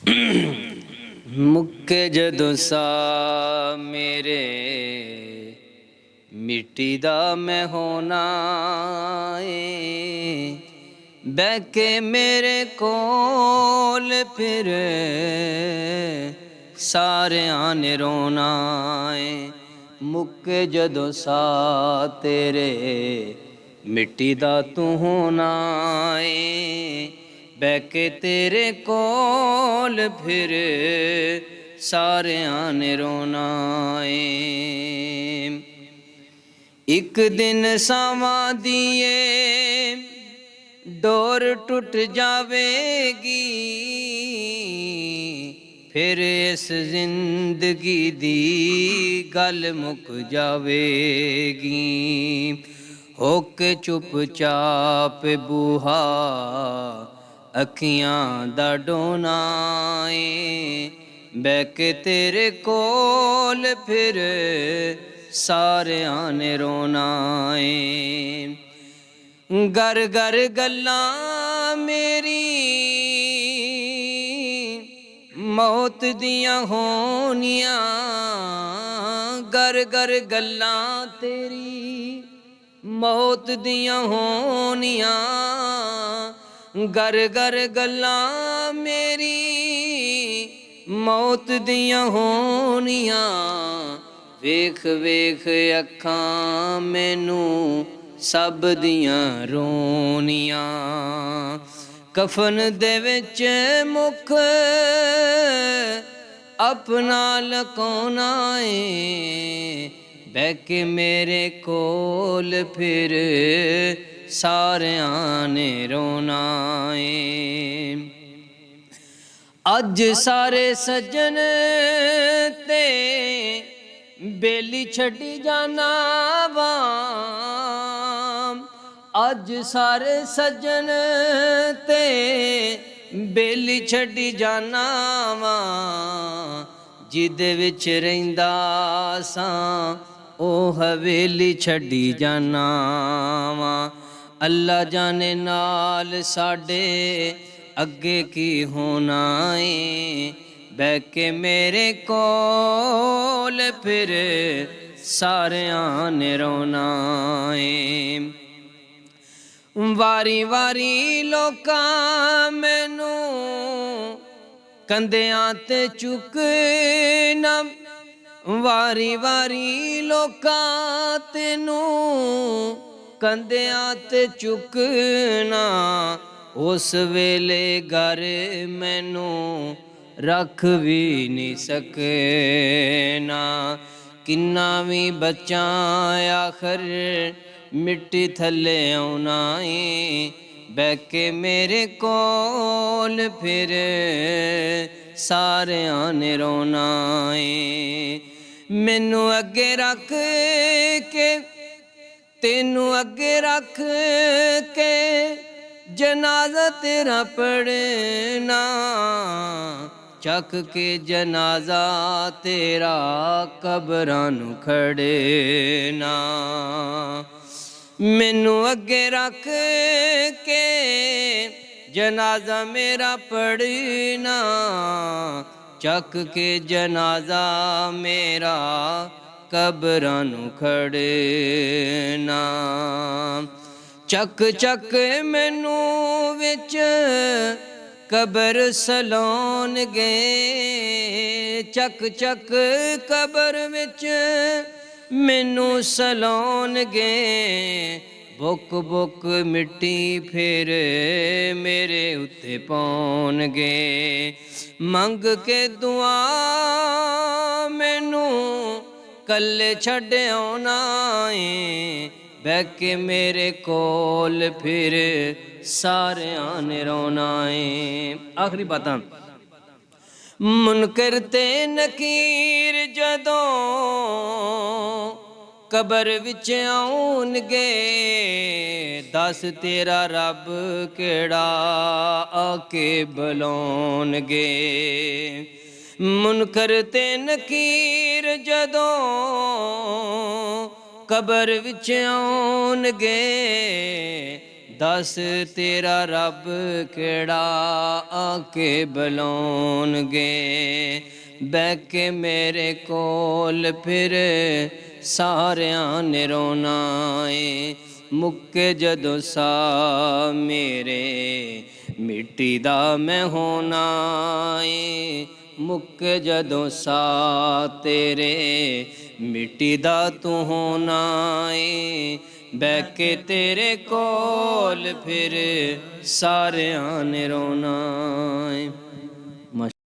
ਮੁੱਕੇ ਜਦੋਂ ਸਾ ਮੇਰੇ ਮਿੱਟੀ ਦਾ ਮੈਂ ਹੋਣਾ ਏ, ਬਹਿ ਕੇ ਮੇਰੇ ਕੋਲ ਫਿਰ ਸਾਰਿਆਂ ਨੇ ਰੋਣਾ ਏ। ਮੁੱਕੇ ਜਦੋਂ ਸਾ ਤੇਰੇ ਮਿੱਟੀ ਦਾ ਤੂੰ ਹੋਣਾ ਏ, ਬਹਿ ਕੇ ਤੇਰੇ ਕੋਲ ਫਿਰ ਸਾਰਿਆਂ ਨੇ ਰੋਣਾ ਏ। ਇੱਕ ਦਿਨ ਸਾਵਾਂ ਦੀ ਏ ਡੋਰ ਟੁੱਟ ਜਾਵੇਗੀ, ਫਿਰ ਇਸ ਜ਼ਿੰਦਗੀ ਦੀ ਗੱਲ ਮੁੱਕ ਜਾਵੇਗੀ। ਹੋ ਕੇ ਚੁੱਪਚਾਪ ਬੂਹਾ ਅੱਖੀਆਂ ਦਾ ਡੋਨਾ ਏ, ਬਹਿ ਕੇ ਤੇਰੇ ਕੋਲ ਫਿਰ ਸਾਰਿਆਂ ਨੇ ਰੋਣਾ ਏ। ਗਰ ਗਰ ਗੱਲਾਂ ਮੇਰੀ ਮੌਤ ਦੀਆਂ ਹੋਣੀਆਂ, ਗਰ ਗਰ ਗੱਲਾਂ ਤੇਰੀ ਮੌਤ ਦੀਆਂ ਹੋਣੀਆਂ, ਗਰ ਗਰ ਗੱਲਾਂ ਮੇਰੀ ਮੌਤ ਦੀਆਂ ਹੋਣੀਆਂ। ਵੇਖ ਵੇਖ ਅੱਖਾਂ ਮੈਨੂੰ ਸਭ ਦੀਆਂ ਰੋਣੀਆਂ, ਕਫਨ ਦੇ ਵਿੱਚ ਮੁੱਖ ਆਪਣਾ ਲੁਕਾਉਣਾ ਏ, ਬਹਿ ਕੇ ਮੇਰੇ ਕੋਲ ਫਿਰ ਸਾਰਿਆਂ ਨੇ ਰੋਣਾ ਏ। ਅੱਜ ਸਾਰੇ ਸੱਜਣ ਤੇ ਬੇਲੀ ਛੱਡੀ ਜਾਣਾ ਵਾ, ਅੱਜ ਸਾਰੇ ਸੱਜਣ ਤੇ ਬੇਲੀ ਛੱਡੀ ਜਾਣਾ ਵਾ। ਜਿਹਦੇ ਵਿੱਚ ਰਹਿੰਦਾ ਸਾਂ ਉਹ ਹਵੇਲੀ ਛੱਡੀ ਜਾਣਾ ਵਾ। ਅੱਲਾ ਜਾਣੇ ਨਾਲ ਸਾਡੇ ਅੱਗੇ ਕੀ ਹੋਣਾ ਏ, ਬਹਿ ਕੇ ਮੇਰੇ ਕੋਲ ਫਿਰ ਸਾਰਿਆਂ ਨੇ ਰੋਣਾ ਏ। ਵਾਰੀ ਵਾਰੀ ਲੋਕਾਂ ਮੈਨੂੰ ਕੰਧਿਆਂ ਤੇ ਚੁੱਕਣਾ, ਵਾਰੀ ਵਾਰੀ ਲੋਕਾਂ ਤੈਨੂੰ ਕੰਧਿਆਂ ਤੇ ਚੁੱਕਣਾ। ਉਸ ਵੇਲੇ ਘਰ ਮੈਨੂੰ ਰੱਖ ਵੀ ਨਹੀਂ ਸਕਣਾ, ਕਿੰਨਾ ਵੀ ਬੱਚਾ ਆਖਰ ਮਿੱਟੀ ਥੱਲੇ ਆਉਣਾ ਏ, ਬਹਿ ਕੇ ਮੇਰੇ ਕੋਲ ਫਿਰ ਸਾਰਿਆਂ ਨੇ ਰੋਣਾ ਏ। ਮੈਨੂੰ ਅੱਗੇ ਰੱਖ ਕੇ ਤੈਨੂੰ ਅੱਗੇ ਰੱਖ ਕੇ ਜਨਾਜ਼ਾ ਤੇਰਾ ਪੜਨਾ, ਚੱਕ ਕੇ ਜਨਾਜ਼ਾ ਤੇਰਾ ਕਬਰਾਂ ਨੂੰ ਖੜਨਾ। ਮੈਨੂੰ ਅੱਗੇ ਰੱਖ ਕੇ ਜਨਾਜ਼ਾ ਮੇਰਾ ਪੜਨਾ, ਚੱਕ ਕੇ ਜਨਾਜ਼ਾ ਮੇਰਾ ਕਬਰਾਂ ਨੂੰ ਖੜਨਾ। ਚੱਕ ਚੱਕ ਮੈਨੂੰ ਵਿੱਚ ਕਬਰ ਸਲਾਉਣਗੇ, ਚੱਕ ਚੱਕ ਕਬਰ ਵਿੱਚ ਮੈਨੂੰ ਸਲਾਉਣਗੇ। ਬੁੱਕ ਬੁੱਕ ਮਿੱਟੀ ਫਿਰ ਮੇਰੇ ਉੱਤੇ ਪਾਉਣਗੇ, ਮੰਗ ਕੇ ਦੁਆ ਮੈਨੂੰ ਕੱਲੇ ਛੱਡ ਆਉਣਾ ਏ, ਬਹਿ ਕੇ ਮੇਰੇ ਕੋਲ ਫਿਰ ਸਾਰਿਆਂ ਨੇ ਰੋਣਾ ਏ। ਆਖਰੀ ਬਾਤਾਂ। ਮੁਨਕਰ ਤੇ ਨਕੀਰ ਜਦੋਂ ਕਬਰ ਵਿੱਚ ਆਉਣਗੇ, ਦੱਸ ਤੇਰਾ ਰੱਬ ਕਿਹੜਾ ਆ ਕੇ ਬੁਲਾਉਣਗੇ। ਮੁਨਕਰ ਤੇ ਨਕੀਰ ਜਦੋਂ ਕਬਰ ਵਿੱਚ ਆਉਣਗੇ, ਦੱਸ ਤੇਰਾ ਰੱਬ ਕਿਹੜਾ ਆਕੇ ਬੁਲਾਉਣਗੇ। ਬਹਿ ਕੇ ਮੇਰੇ ਕੋਲ ਫਿਰ ਸਾਰਿਆਂ ਨੇ ਰੋਣਾ ਏ। ਮੁੱਕੇ ਜਦੋਂ ਸਾਹ ਮੇਰੇ ਮਿੱਟੀ ਦਾ ਮੈਂ ਹੋਣਾ ਏ। ਮੁੱਕੇ ਜਦੋਂ ਸਾਹ ਤੇਰੇ ਮਿੱਟੀ ਦਾ ਤੂੰ ਹੋਣਾ ਏ। ਬਹਿ ਕੇ ਤੇਰੇ ਕੋਲ ਫਿਰ ਸਾਰਿਆਂ ਨੇ ਰੋਣਾ ਏ।